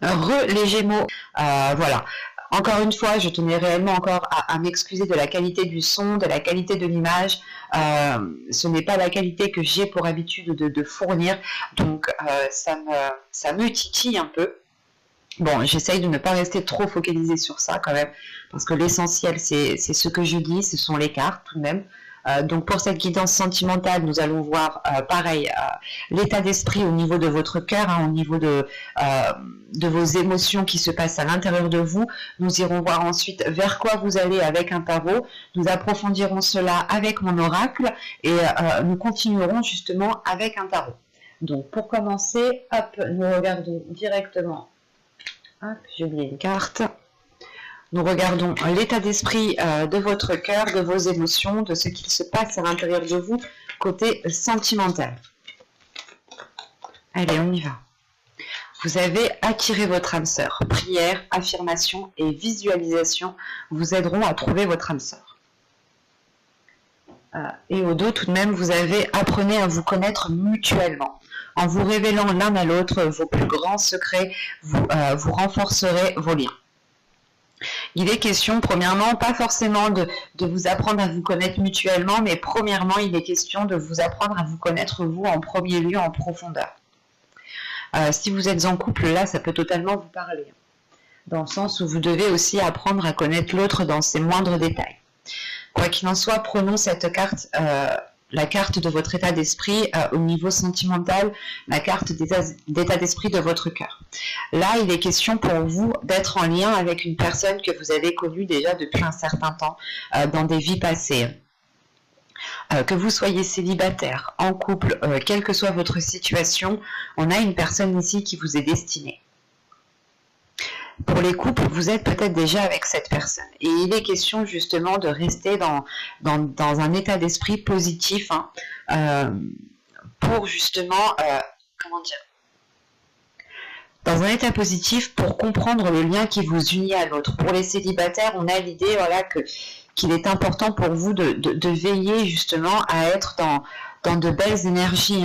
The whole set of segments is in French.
Les Gémeaux, voilà. Encore une fois, je tenais réellement encore à m'excuser de la qualité du son, de la qualité de l'image. Ce n'est pas la qualité que j'ai pour habitude de fournir, donc ça me titille un peu. Bon, j'essaye de ne pas rester trop focalisée sur ça quand même, parce que l'essentiel, c'est ce que je dis, ce sont les cartes tout de même. Donc pour cette guidance sentimentale, nous allons voir pareil l'état d'esprit au niveau de votre cœur, au niveau de vos émotions qui se passent à l'intérieur de vous. Nous irons voir ensuite vers quoi vous allez avec un tarot. Nous approfondirons cela avec mon oracle et nous continuerons justement avec un tarot. Donc pour commencer, hop, nous regardons directement. Hop, j'ai oublié une carte. Nous regardons l'état d'esprit de votre cœur, de vos émotions, de ce qu'il se passe à l'intérieur de vous, côté sentimental. Allez, on y va. Vous avez attiré votre âme sœur. Prière, affirmation et visualisation vous aideront à trouver votre âme sœur. Et au dos, tout de même, vous avez apprenez à vous connaître mutuellement. En vous révélant l'un à l'autre vos plus grands secrets, vous renforcerez vos liens. Il est question, premièrement, pas forcément de vous apprendre à vous connaître mutuellement, mais premièrement, il est question de vous apprendre à vous connaître vous en premier lieu, en profondeur. Si vous êtes en couple, là, ça peut totalement vous parler. Dans le sens où vous devez aussi apprendre à connaître l'autre dans ses moindres détails. Quoi qu'il en soit, prenons cette carte, la carte de votre état d'esprit au niveau sentimental, la carte d'état d'esprit de votre cœur. Là, il est question pour vous d'être en lien avec une personne que vous avez connue déjà depuis un certain temps dans des vies passées. Que vous soyez célibataire, en couple, quelle que soit votre situation, on a une personne ici qui vous est destinée. Pour les couples, vous êtes peut-être déjà avec cette personne. Et il est question justement de rester dans un état d'esprit positif pour justement, dans un état positif pour comprendre le lien qui vous unit à l'autre. Pour les célibataires, on a l'idée qu'il est important pour vous de veiller justement à être dans de belles énergies,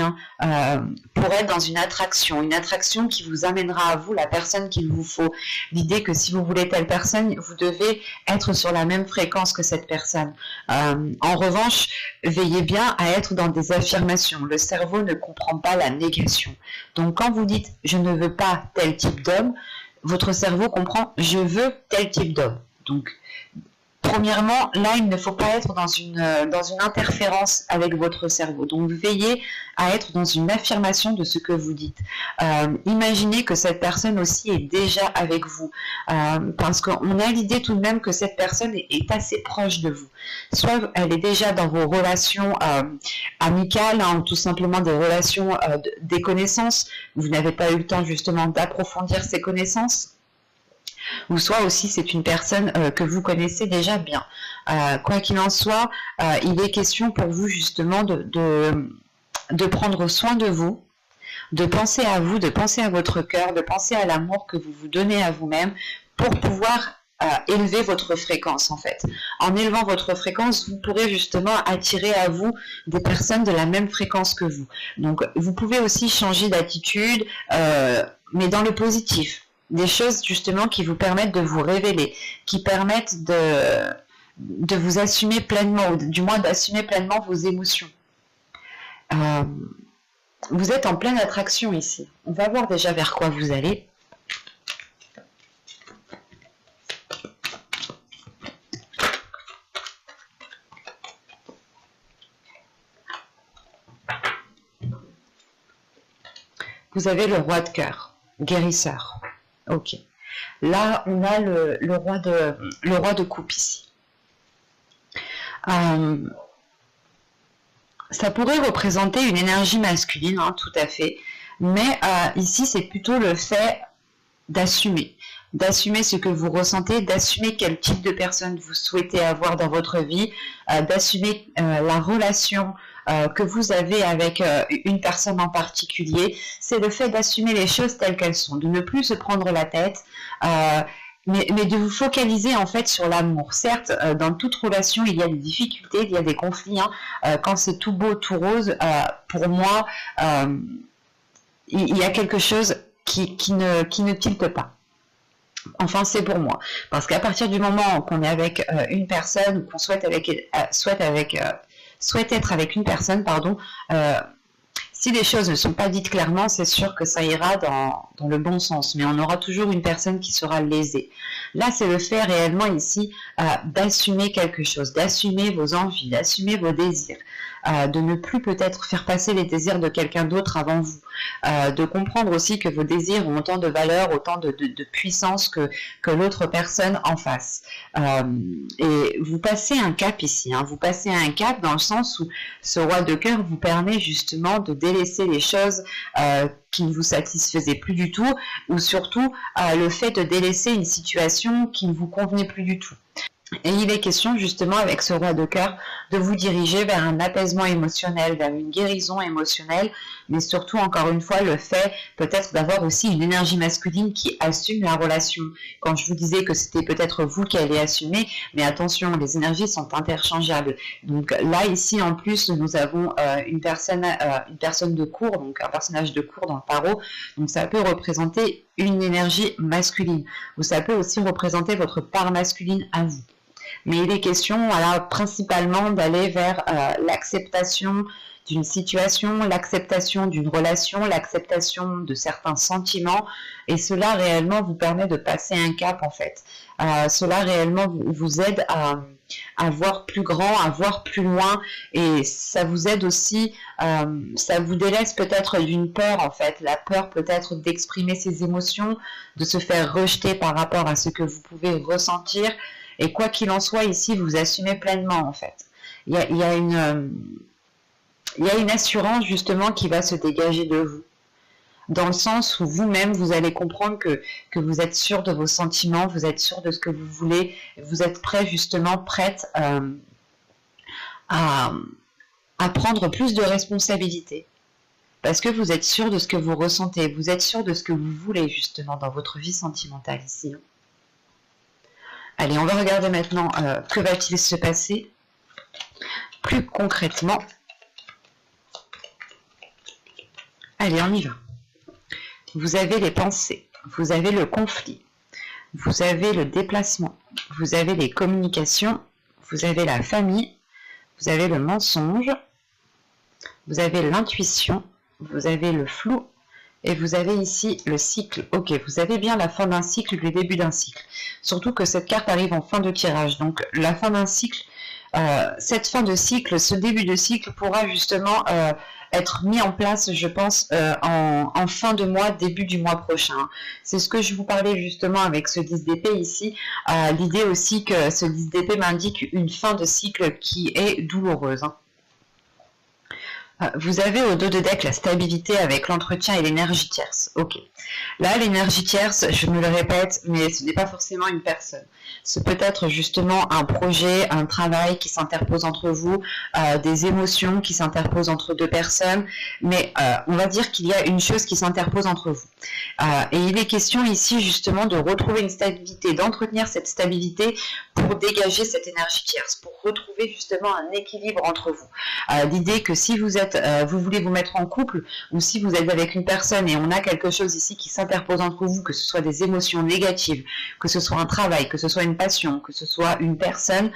pour être dans une attraction qui vous amènera à vous la personne qu'il vous faut. L'idée que si vous voulez telle personne, vous devez être sur la même fréquence que cette personne. En revanche, veillez bien à être dans des affirmations. Le cerveau ne comprend pas la négation. Donc quand vous dites « je ne veux pas tel type d'homme », votre cerveau comprend « je veux tel type d'homme ». Donc, premièrement, là, il ne faut pas être dans une interférence avec votre cerveau. Donc, veillez à être dans une affirmation de ce que vous dites. Imaginez que cette personne aussi est déjà avec vous. Parce qu'on a l'idée tout de même que cette personne est assez proche de vous. Soit elle est déjà dans vos relations amicales, ou tout simplement des relations, des connaissances. Vous n'avez pas eu le temps justement d'approfondir ces connaissances. Ou soit aussi c'est une personne que vous connaissez déjà bien. Quoi qu'il en soit, il est question pour vous justement de prendre soin de vous, de penser à vous, de penser à votre cœur, de penser à l'amour que vous vous donnez à vous-même pour pouvoir élever votre fréquence en fait. En élevant votre fréquence, vous pourrez justement attirer à vous des personnes de la même fréquence que vous. Donc vous pouvez aussi changer d'attitude, mais dans le positif. Des choses justement qui vous permettent de vous révéler, qui permettent de vous assumer pleinement, ou du moins d'assumer pleinement vos émotions. Vous êtes en pleine attraction ici. On va voir déjà vers quoi vous allez. Vous avez le roi de cœur, guérisseur. Ok. Là, on a le roi de coupe ici. Ça pourrait représenter une énergie masculine, tout à fait. Mais ici, c'est plutôt le fait d'assumer. D'assumer ce que vous ressentez, d'assumer quel type de personne vous souhaitez avoir dans votre vie, d'assumer la relation que vous avez avec une personne en particulier. C'est le fait d'assumer les choses telles qu'elles sont, de ne plus se prendre la tête, mais de vous focaliser en fait sur l'amour. Certes, dans toute relation, il y a des difficultés, il y a des conflits. Quand c'est tout beau, tout rose, pour moi, il y a quelque chose qui ne tilte pas. Enfin, c'est pour moi. Parce qu'à partir du moment qu'on est avec une personne, qu'on souhaite être avec une personne, pardon, si les choses ne sont pas dites clairement, c'est sûr que ça ira dans le bon sens, mais on aura toujours une personne qui sera lésée. Là, c'est le fait réellement ici d'assumer quelque chose, d'assumer vos envies, d'assumer vos désirs, de ne plus peut-être faire passer les désirs de quelqu'un d'autre avant vous, de comprendre aussi que vos désirs ont autant de valeur, autant de puissance que l'autre personne en face. Et vous passez un cap ici, hein, vous passez un cap dans le sens où ce roi de cœur vous permet justement de délaisser les choses qui ne vous satisfaisaient plus du tout, ou surtout le fait de délaisser une situation qui ne vous convenait plus du tout. Et il est question justement avec ce roi de cœur de vous diriger vers un apaisement émotionnel, vers une guérison émotionnelle, mais surtout encore une fois le fait peut-être d'avoir aussi une énergie masculine qui assume la relation. Quand je vous disais que c'était peut-être vous qui allez assumer, mais attention, les énergies sont interchangeables. Donc là ici en plus nous avons une personne de cour, donc un personnage de cour dans le tarot, donc ça peut représenter une énergie masculine, ou ça peut aussi représenter votre part masculine à vous. Mais il est question, voilà, principalement d'aller vers l'acceptation d'une situation, l'acceptation d'une relation, l'acceptation de certains sentiments, et cela réellement vous permet de passer un cap en fait. Cela réellement vous aide à voir plus grand, à voir plus loin, et ça vous aide aussi, ça vous délaisse peut-être d'une peur en fait, la peur peut-être d'exprimer ses émotions, de se faire rejeter par rapport à ce que vous pouvez ressentir, et quoi qu'il en soit ici, vous assumez pleinement en fait. Il y a une assurance justement qui va se dégager de vous, dans le sens où vous-même, vous allez comprendre que vous êtes sûr de vos sentiments, vous êtes sûr de ce que vous voulez, vous êtes prête à prendre plus de responsabilités, parce que vous êtes sûr de ce que vous ressentez, vous êtes sûr de ce que vous voulez justement dans votre vie sentimentale ici. Allez, on va regarder maintenant que va-t-il se passer plus concrètement. Allez, on y va. Vous avez les pensées, vous avez le conflit, vous avez le déplacement, vous avez les communications, vous avez la famille, vous avez le mensonge, vous avez l'intuition, vous avez le flou, et vous avez ici le cycle. Ok, vous avez bien la fin d'un cycle, le début d'un cycle. Surtout que cette carte arrive en fin de tirage. Donc la fin d'un cycle, cette fin de cycle, ce début de cycle pourra justement être mis en place, je pense, en fin de mois, début du mois prochain. C'est ce que je vous parlais justement avec ce 10 d'épée ici. L'idée aussi que ce 10 d'épée m'indique une fin de cycle qui est douloureuse. Vous avez au dos de deck la stabilité avec l'entretien et l'énergie tierce. Ok. Là, l'énergie tierce, je me le répète, mais ce n'est pas forcément une personne. Ce peut être justement un projet, un travail qui s'interpose entre vous, des émotions qui s'interposent entre deux personnes, mais on va dire qu'il y a une chose qui s'interpose entre vous. Et il est question ici justement de retrouver une stabilité, d'entretenir cette stabilité pour dégager cette énergie tierce, pour retrouver justement un équilibre entre vous. L'idée que si vous voulez vous mettre en couple, ou si vous êtes avec une personne et on a quelque chose ici qui s'interpose entre vous, que ce soit des émotions négatives, que ce soit un travail, que ce soit une passion, que ce soit une personne,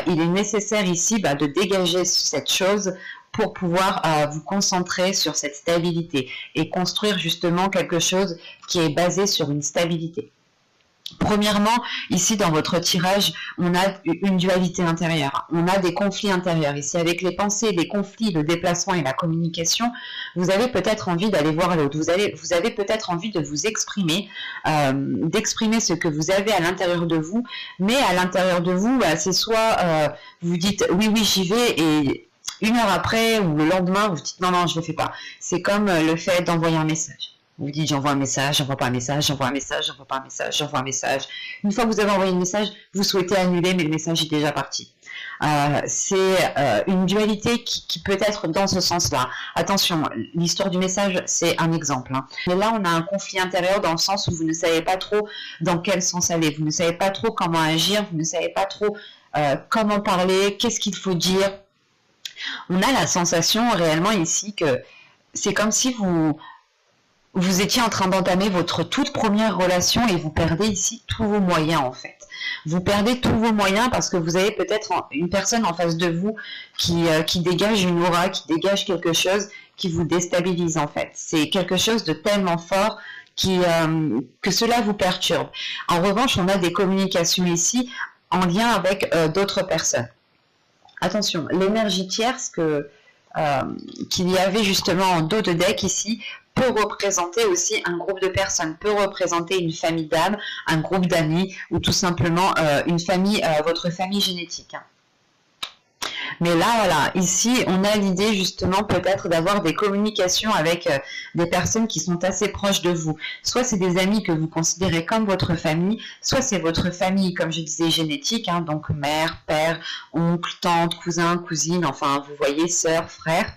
il est nécessaire ici de dégager cette chose pour pouvoir vous concentrer sur cette stabilité et construire justement quelque chose qui est basé sur une stabilité. Premièrement, ici dans votre tirage, on a une dualité intérieure, on a des conflits intérieurs. Ici avec les pensées, les conflits, le déplacement et la communication, vous avez peut-être envie d'aller voir l'autre, vous avez peut-être envie de vous exprimer, d'exprimer ce que vous avez à l'intérieur de vous, mais à l'intérieur de vous, c'est soit vous dites oui j'y vais et une heure après ou le lendemain, vous dites non je ne le fais pas. C'est comme le fait d'envoyer un message. Vous dites j'envoie un message, j'envoie pas un message, j'envoie un message, j'envoie pas un message, j'envoie un message. Une fois que vous avez envoyé le message, vous souhaitez annuler, mais le message est déjà parti. C'est une dualité qui peut être dans ce sens-là. Attention, l'histoire du message, c'est un exemple. Mais là, on a un conflit intérieur dans le sens où vous ne savez pas trop dans quel sens aller. Vous ne savez pas trop comment agir, vous ne savez pas trop comment parler, qu'est-ce qu'il faut dire. On a la sensation réellement ici que c'est comme si vous vous étiez en train d'entamer votre toute première relation et vous perdez ici tous vos moyens en fait. Vous perdez tous vos moyens parce que vous avez peut-être une personne en face de vous qui dégage une aura, qui dégage quelque chose qui vous déstabilise en fait. C'est quelque chose de tellement fort que cela vous perturbe. En revanche, on a des communications ici en lien avec d'autres personnes. Attention, l'énergie tierce qu'il y avait justement en dos de deck ici peut représenter aussi un groupe de personnes, peut représenter une famille d'âmes, un groupe d'amis ou tout simplement une famille, votre famille génétique. Mais là, voilà, ici, on a l'idée justement peut-être d'avoir des communications avec des personnes qui sont assez proches de vous. Soit c'est des amis que vous considérez comme votre famille, soit c'est votre famille, comme je disais, génétique, hein, donc mère, père, oncle, tante, cousin, cousine, enfin, vous voyez, sœur, frère.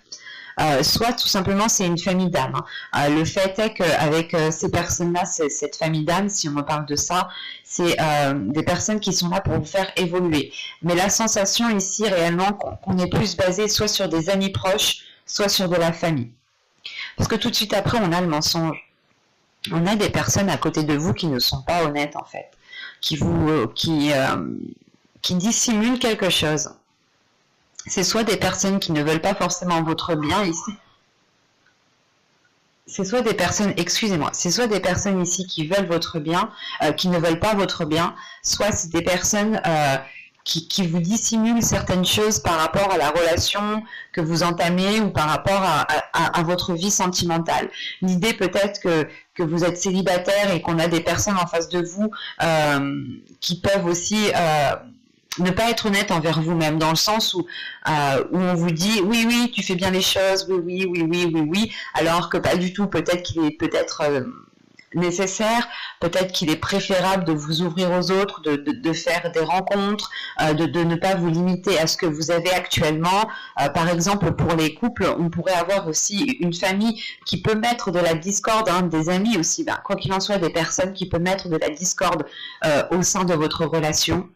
Soit tout simplement c'est une famille d'âmes. Hein. Le fait est qu'avec ces personnes-là, cette famille d'âmes, si on me parle de ça, c'est des personnes qui sont là pour vous faire évoluer. Mais la sensation ici réellement qu'on est plus basé soit sur des amis proches, soit sur de la famille. Parce que tout de suite après, on a le mensonge. On a des personnes à côté de vous qui ne sont pas honnêtes en fait, qui dissimulent quelque chose. C'est soit des personnes qui ne veulent pas forcément votre bien ici. C'est soit des personnes, excusez-moi, c'est soit des personnes ici qui veulent votre bien, qui ne veulent pas votre bien, soit c'est des personnes qui vous dissimulent certaines choses par rapport à la relation que vous entamez ou par rapport à votre vie sentimentale. L'idée peut-être que vous êtes célibataire et qu'on a des personnes en face de vous qui peuvent aussi ne pas être honnête envers vous-même, dans le sens où on vous dit oui, oui, tu fais bien les choses, oui, oui, oui, oui, oui, oui, alors que pas du tout. Peut-être qu'il est nécessaire, peut-être qu'il est préférable de vous ouvrir aux autres, de faire des rencontres, de ne pas vous limiter à ce que vous avez actuellement. Par exemple, pour les couples, on pourrait avoir aussi une famille qui peut mettre de la discorde, hein, des amis aussi, quoi qu'il en soit, des personnes qui peuvent mettre de la discorde au sein de votre relation.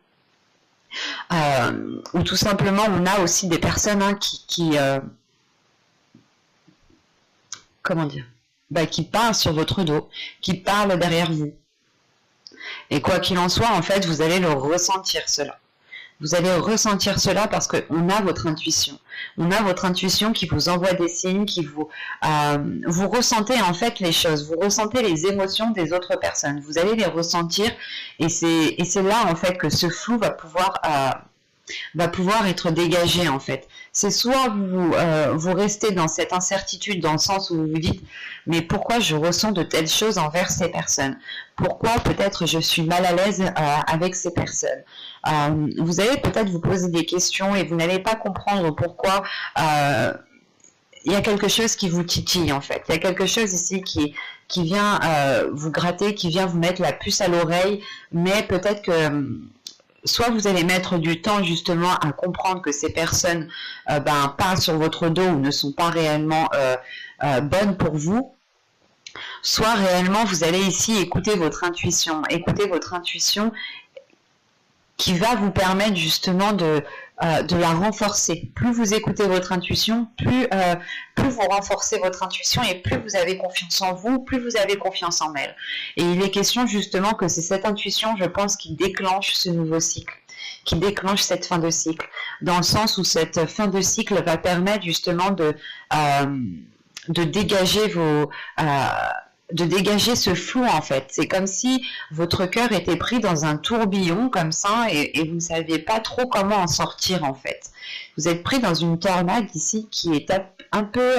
Ou tout simplement on a aussi des personnes hein, comment dire, qui parlent sur votre dos, qui parlent derrière vous. Et quoi qu'il en soit, en fait, vous allez le ressentir cela. Vous allez ressentir cela parce qu'on a votre intuition. On a votre intuition qui vous envoie des signes, qui vous ressentez en fait les choses, vous ressentez les émotions des autres personnes. Vous allez les ressentir et c'est là en fait que ce flou va pouvoir être dégagé en fait. C'est soit vous restez dans cette incertitude dans le sens où vous vous dites mais pourquoi je ressens de telles choses envers ces personnes? Pourquoi peut-être je suis mal à l'aise avec ces personnes? Vous allez peut-être vous poser des questions et vous n'allez pas comprendre pourquoi il y a quelque chose qui vous titille en fait. Il y a quelque chose ici qui vient vous gratter, qui vient vous mettre la puce à l'oreille, mais peut-être que soit vous allez mettre du temps justement à comprendre que ces personnes parlent sur votre dos ou ne sont pas réellement bonnes pour vous, soit réellement vous allez ici écouter votre intuition qui va vous permettre justement de la renforcer. Plus vous écoutez votre intuition, plus vous renforcez votre intuition et plus vous avez confiance en vous, plus vous avez confiance en elle. Et il est question justement que c'est cette intuition, je pense, qui déclenche ce nouveau cycle, qui déclenche cette fin de cycle, dans le sens où cette fin de cycle va permettre justement de dégager de dégager ce flou en fait. C'est comme si votre cœur était pris dans un tourbillon comme ça et vous ne saviez pas trop comment en sortir en fait. Vous êtes pris dans une tornade ici qui est un peu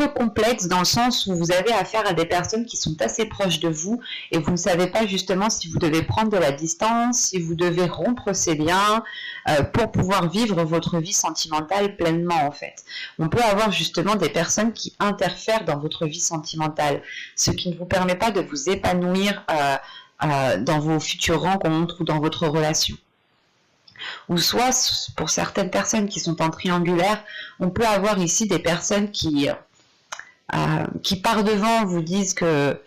complexe dans le sens où vous avez affaire à des personnes qui sont assez proches de vous et vous ne savez pas justement si vous devez prendre de la distance, si vous devez rompre ces liens pour pouvoir vivre votre vie sentimentale pleinement en fait. On peut avoir justement des personnes qui interfèrent dans votre vie sentimentale, ce qui ne vous permet pas de vous épanouir dans vos futures rencontres ou dans votre relation. Ou soit, pour certaines personnes qui sont en triangulaire, on peut avoir ici des personnes qui par devant vous disent que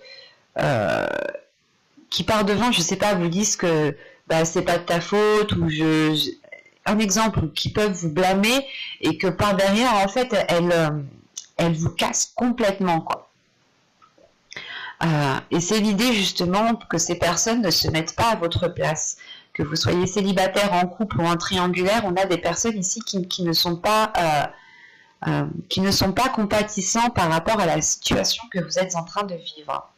qui par devant, je sais pas, vous disent que c'est pas de ta faute ou un exemple, qui peuvent vous blâmer et que par derrière en fait elles vous cassent complètement quoi. Et c'est l'idée justement que ces personnes ne se mettent pas à votre place. Que vous soyez célibataire, en couple ou en triangulaire, on a des personnes ici qui ne sont pas compatissants par rapport à la situation que vous êtes en train de vivre.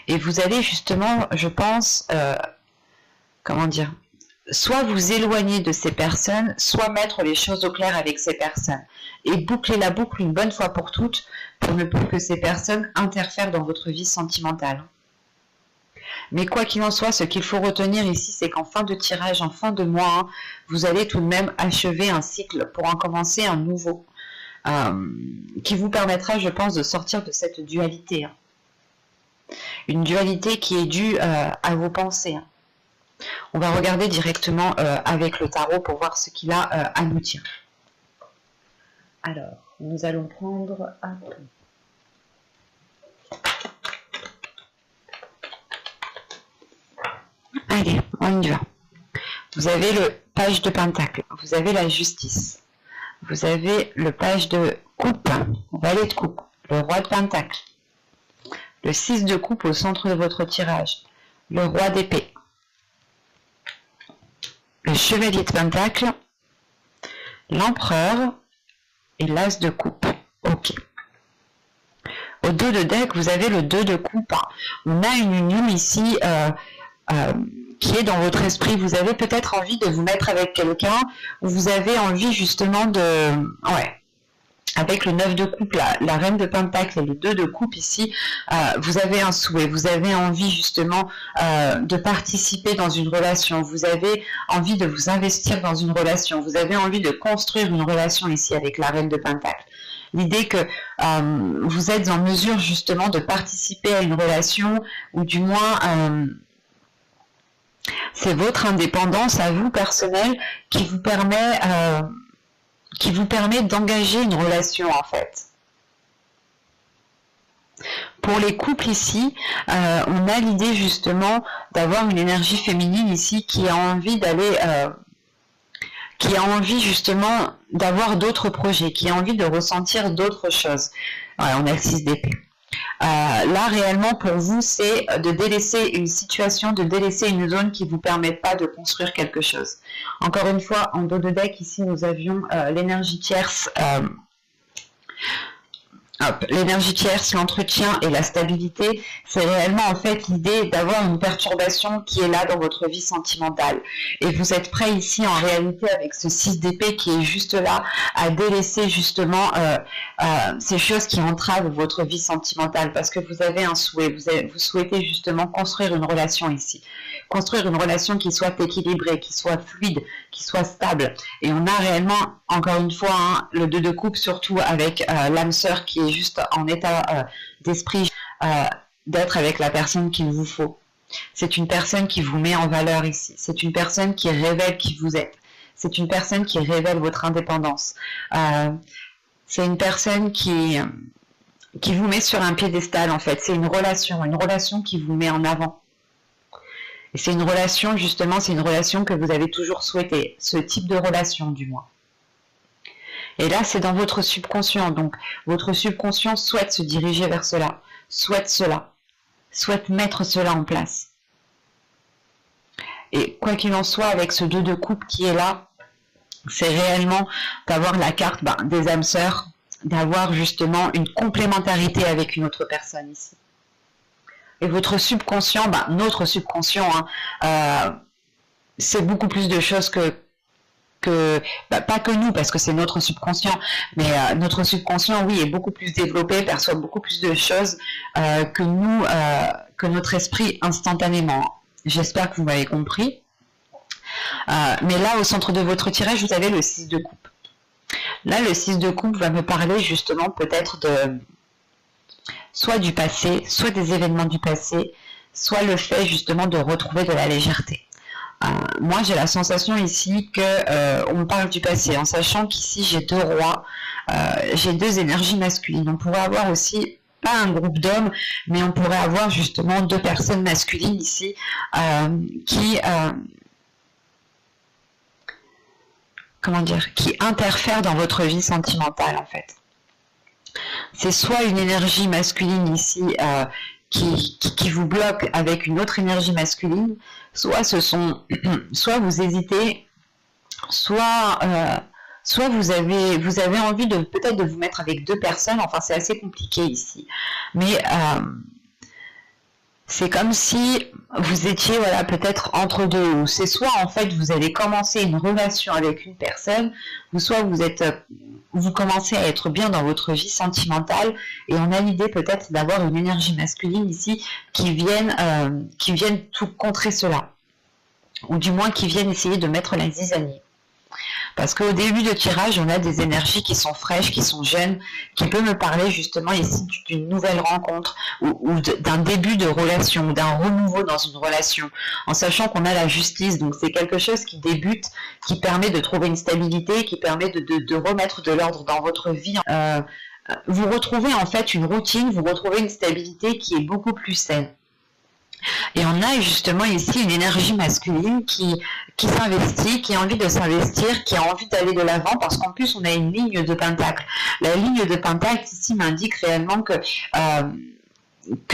Et vous allez justement, je pense, comment dire, soit vous éloigner de ces personnes, soit mettre les choses au clair avec ces personnes. Et boucler la boucle une bonne fois pour toutes, pour ne plus que ces personnes interfèrent dans votre vie sentimentale. Mais quoi qu'il en soit, ce qu'il faut retenir ici, c'est qu'en fin de tirage, en fin de mois, vous allez tout de même achever un cycle pour en commencer un nouveau, qui vous permettra, je pense, de sortir de cette dualité. Une dualité qui est due à vos pensées. On va regarder directement avec le tarot pour voir ce qu'il a à nous dire. Alors, nous allons prendre... Allez, on y va. Vous avez le page de pentacle, vous avez la justice, vous avez le page de coupe, valet de coupe, le roi de pentacle, le 6 de coupe au centre de votre tirage, le roi d'épée, le chevalier de pentacle, l'empereur et l'as de coupe. Ok. Au dos de deck, vous avez le 2 de coupe. On a une union ici qui est dans votre esprit. Vous avez peut-être envie de vous mettre avec quelqu'un, ou vous avez envie justement de... Ouais. Avec le 9 de coupe, la reine de pentacle et le 2 de coupe ici, vous avez un souhait, vous avez envie justement de participer dans une relation, vous avez envie de vous investir dans une relation, vous avez envie de construire une relation ici avec la reine de pentacle. L'idée que vous êtes en mesure justement de participer à une relation, ou du moins c'est votre indépendance à vous personnelle qui vous permet d'engager une relation en fait. Pour les couples ici, on a l'idée justement d'avoir une énergie féminine ici qui a envie d'aller, qui a envie justement d'avoir d'autres projets, qui a envie de ressentir d'autres choses. Voilà, on a le 6 d'épée. Là réellement pour vous c'est de délaisser une situation, de délaisser une zone qui ne vous permet pas de construire quelque chose. Encore une fois, en dos de deck ici nous avions l'énergie tierce, l'énergie tierce, l'entretien et la stabilité. C'est réellement en fait l'idée d'avoir une perturbation qui est là dans votre vie sentimentale. Et vous êtes prêt ici en réalité avec ce 6 d'épée qui est juste là à délaisser justement ces choses qui entravent votre vie sentimentale parce que vous avez un souhait, vous souhaitez justement construire une relation ici. Construire une relation qui soit équilibrée, qui soit fluide, qui soit stable. Et on a réellement, encore une fois, le 2 de coupe, surtout avec l'âme sœur qui est juste en état d'esprit d'être avec la personne qu'il vous faut. C'est une personne qui vous met en valeur ici. C'est une personne qui révèle qui vous êtes. C'est une personne qui révèle votre indépendance. C'est une personne qui vous met sur un piédestal, en fait. C'est une relation qui vous met en avant. Et c'est une relation, justement, c'est une relation que vous avez toujours souhaité, ce type de relation, du moins. Et là, c'est dans votre subconscient. Donc, votre subconscient souhaite se diriger vers cela, souhaite mettre cela en place. Et quoi qu'il en soit, avec ce 2 de coupe qui est là, c'est réellement d'avoir la carte des âmes sœurs, d'avoir justement une complémentarité avec une autre personne ici. Et votre subconscient, notre subconscient, c'est beaucoup plus de choses pas que nous, parce que c'est notre subconscient, mais notre subconscient, oui, est beaucoup plus développé, perçoit beaucoup plus de choses que nous, que notre esprit instantanément. J'espère que vous m'avez compris. Mais là, au centre de votre tirage, vous avez le 6 de coupe. Là, le 6 de coupe va me parler justement peut-être de... soit du passé, soit des événements du passé, soit le fait justement de retrouver de la légèreté. Moi, j'ai la sensation ici que on parle du passé, en sachant qu'ici j'ai 2 rois, j'ai 2 énergies masculines. On pourrait avoir aussi, pas un groupe d'hommes, mais on pourrait avoir justement 2 personnes masculines ici qui interfèrent dans votre vie sentimentale en fait. C'est soit une énergie masculine ici qui vous bloque avec une autre énergie masculine, soit soit vous hésitez, soit vous avez envie de peut-être de vous mettre avec deux personnes. Enfin, c'est assez compliqué ici, mais c'est comme si vous étiez voilà peut-être entre deux, ou c'est soit en fait vous allez commencer une relation avec une personne, ou soit vous commencez à être bien dans votre vie sentimentale, et on a l'idée peut-être d'avoir une énergie masculine ici qui vienne tout contrer cela, ou du moins qui viennent essayer de mettre la zizanie. Parce qu'au début de tirage, on a des énergies qui sont fraîches, qui sont jeunes, qui peuvent me parler justement ici d'une nouvelle rencontre ou d'un début de relation, d'un renouveau dans une relation, en sachant qu'on a la justice. Donc c'est quelque chose qui débute, qui permet de trouver une stabilité, qui permet de remettre de l'ordre dans votre vie. Vous retrouvez en fait une routine, vous retrouvez une stabilité qui est beaucoup plus saine. Et on a justement ici une énergie masculine qui s'investit, qui a envie de s'investir, qui a envie d'aller de l'avant, parce qu'en plus on a une ligne de pentacle. La ligne de pentacle ici m'indique réellement que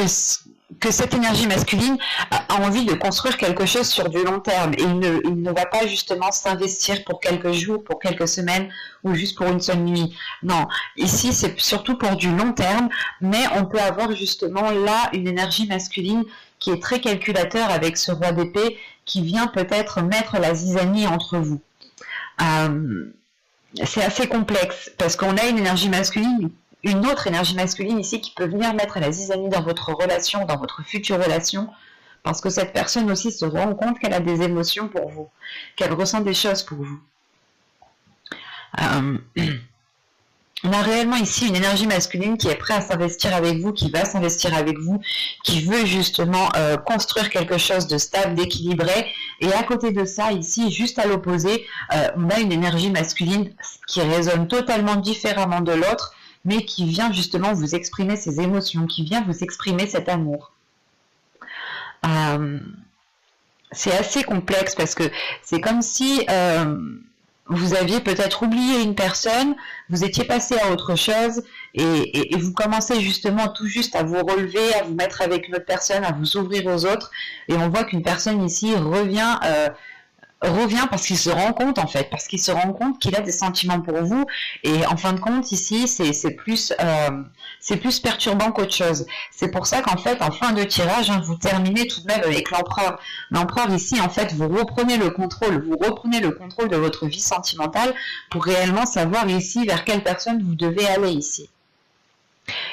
cette énergie masculine a envie de construire quelque chose sur du long terme, et il ne va pas justement s'investir pour quelques jours, pour quelques semaines ou juste pour une seule nuit. Non, ici c'est surtout pour du long terme, mais on peut avoir justement là une énergie masculine qui est très calculateur avec ce roi d'épée qui vient peut-être mettre la zizanie entre vous. C'est assez complexe parce qu'on a une énergie masculine, une autre énergie masculine ici qui peut venir mettre la zizanie dans votre relation, dans votre future relation, parce que cette personne aussi se rend compte qu'elle a des émotions pour vous, qu'elle ressent des choses pour vous. On a réellement ici une énergie masculine qui est prête à s'investir avec vous, qui va s'investir avec vous, qui veut justement construire quelque chose de stable, d'équilibré. Et à côté de ça, ici, juste à l'opposé, on a une énergie masculine qui résonne totalement différemment de l'autre, mais qui vient justement vous exprimer ses émotions, qui vient vous exprimer cet amour. C'est assez complexe parce que c'est comme si vous aviez peut-être oublié une personne, vous étiez passé à autre chose et vous commencez justement tout juste à vous relever, à vous mettre avec une autre personne, à vous ouvrir aux autres, et on voit qu'une personne ici revient parce qu'il se rend compte en fait, parce qu'il se rend compte qu'il a des sentiments pour vous, et en fin de compte ici c'est plus perturbant qu'autre chose. C'est pour ça qu'en fait en fin de tirage vous terminez tout de même avec l'empereur. L'empereur ici en fait vous reprenez le contrôle de votre vie sentimentale pour réellement savoir ici vers quelle personne vous devez aller ici.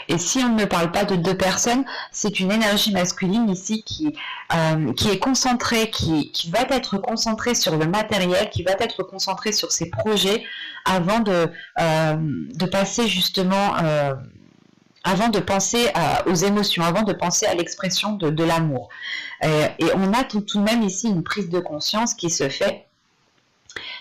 Et si on ne parle pas de deux personnes, c'est une énergie masculine ici qui est concentrée, qui va être concentrée sur le matériel, qui va être concentrée sur ses projets avant de passer justement, avant de penser aux émotions, avant de penser à l'expression de l'amour. Et on a tout de même ici une prise de conscience qui se fait.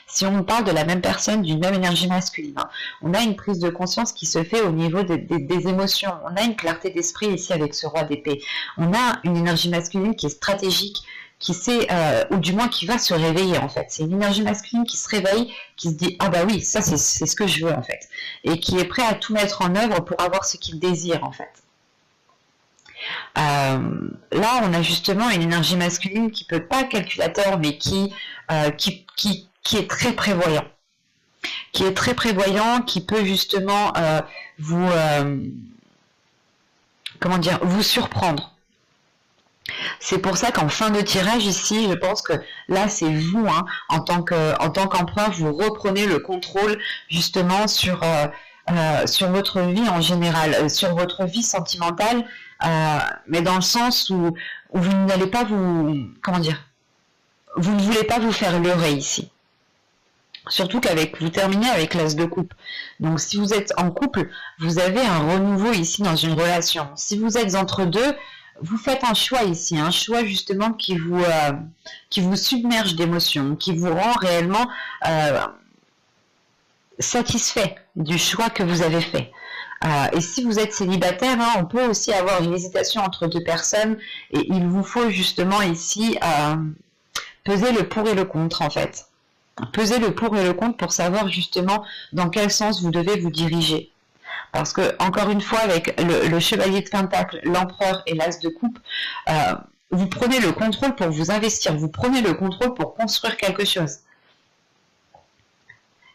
Si on parle de la même personne, d'une même énergie masculine, on a une prise de conscience qui se fait au niveau des émotions. On a une clarté d'esprit ici avec ce roi d'épée. On a une énergie masculine qui est stratégique, qui sait, ou du moins qui va se réveiller en fait. C'est une énergie masculine qui se réveille, qui se dit « Ah bah oui, ça c'est ce que je veux en fait ». Et qui est prêt à tout mettre en œuvre pour avoir ce qu'il désire en fait. Là, on a justement une énergie masculine qui peut pas calculateur, mais qui est très prévoyant, qui peut justement vous surprendre. C'est pour ça qu'en fin de tirage ici, je pense que là c'est vous, en tant qu'empereur, vous reprenez le contrôle justement sur votre vie en général, sur votre vie sentimentale, mais dans le sens où vous n'allez pas vous ne voulez pas vous faire leurrer ici. Surtout vous terminez avec l'as de coupe. Donc si vous êtes en couple, vous avez un renouveau ici dans une relation. Si vous êtes entre deux, vous faites un choix ici, un choix justement qui vous submerge d'émotions, qui vous rend réellement satisfait du choix que vous avez fait. Et si vous êtes célibataire, on peut aussi avoir une hésitation entre deux personnes, et il vous faut justement ici peser le pour et le contre en fait. Peser le pour et le contre pour savoir justement dans quel sens vous devez vous diriger. Parce que, encore une fois, avec le chevalier de Pentacle, l'empereur et l'as de coupe, vous prenez le contrôle pour vous investir, vous prenez le contrôle pour construire quelque chose.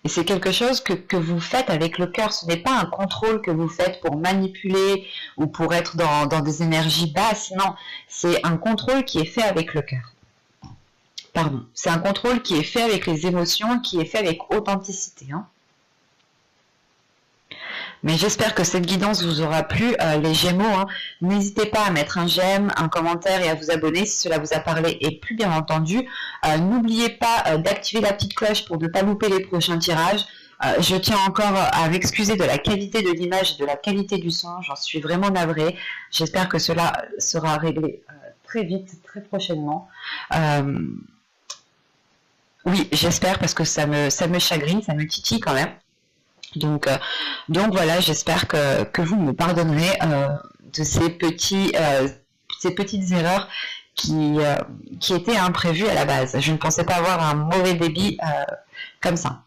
Et c'est quelque chose que vous faites avec le cœur. Ce n'est pas un contrôle que vous faites pour manipuler ou pour être dans des énergies basses. Non, c'est un contrôle qui est fait avec le cœur. Pardon, c'est un contrôle qui est fait avec les émotions, qui est fait avec authenticité. Hein. Mais j'espère que cette guidance vous aura plu, les Gémeaux. Hein. N'hésitez pas à mettre un j'aime, un commentaire et à vous abonner si cela vous a parlé. Et plus bien entendu, n'oubliez pas d'activer la petite cloche pour ne pas louper les prochains tirages. Je tiens encore à m'excuser de la qualité de l'image et de la qualité du son. J'en suis vraiment navrée. J'espère que cela sera réglé très vite, très prochainement. Oui, j'espère parce que ça me chagrine, ça me titille quand même. Donc voilà, j'espère que vous me pardonnerez de ces petites erreurs qui étaient imprévues à la base. Je ne pensais pas avoir un mauvais débit comme ça.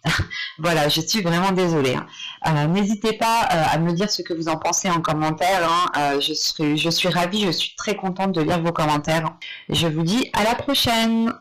Voilà, je suis vraiment désolée. Hein. N'hésitez pas à me dire ce que vous en pensez en commentaire. Hein. Je suis ravie, je suis très contente de lire vos commentaires. Je vous dis à la prochaine.